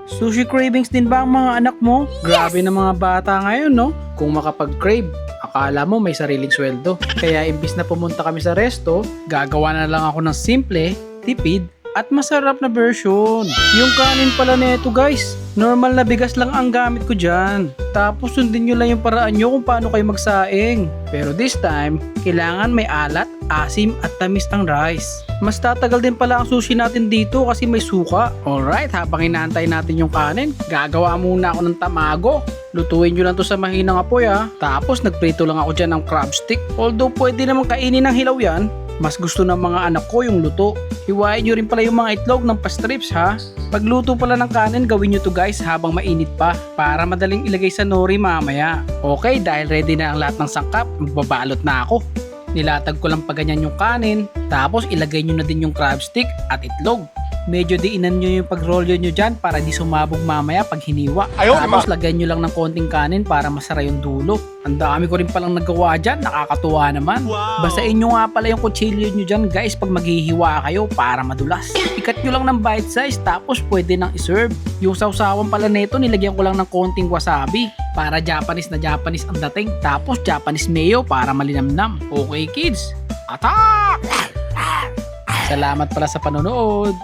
Sushi cravings din ba ang mga anak mo? Grabe na mga bata ngayon, no? Kung makapag-crave, akala mo may sariling sweldo. Kaya imbis na pumunta kami sa resto, gagawa na lang ako ng simple, tipid, at masarap na version. Yung kanin pala nito guys, normal na bigas lang ang gamit ko dyan. Tapos sundin nyo lang yung paraan nyo kung paano kayo magsaing. Pero this time, kailangan may alat, asim at tamis ang rice. Mas tatagal din pala ang sushi natin dito kasi may suka. Alright, habang inaantay natin yung kanin, gagawa muna ako ng tamago. Lutuin nyo lang to sa mahinang apoy ha. Tapos nagprito lang ako dyan ng crab stick. Although pwede naman kainin ng hilaw yan, mas gusto ng mga anak ko yung luto. Hiwain nyo rin pala yung mga itlog ng pastrips ha. Pagluto pala ng kanin, gawin nyo to guys habang mainit pa para madaling ilagay sa nori mamaya. Okay, dahil ready na ang lahat ng sangkap, magbabalot na ako. Nilatag ko lang pa ganyan yung kanin, tapos ilagay nyo na din yung crab stick at itlog. Medyo diinan nyo yung pag-rolyo nyo dyan para di sumabog mamaya pag hiniwa. Tapos lagyan nyo lang ng konting kanin para masara yung dulo. Ang dami ko rin palang nagawa dyan, nakakatuwa naman. Basain nyo nga pala yung kutsilyo nyo dyan guys pag maghihiwa kayo para madulas. Ikat nyo lang ng bite size tapos pwede nang iserve. Yung sausawan pala nito nilagyan ko lang ng konting wasabi para Japanese na Japanese ang dating. Tapos Japanese mayo para malinamnam. Okay kids, attack! Salamat pala sa panonood.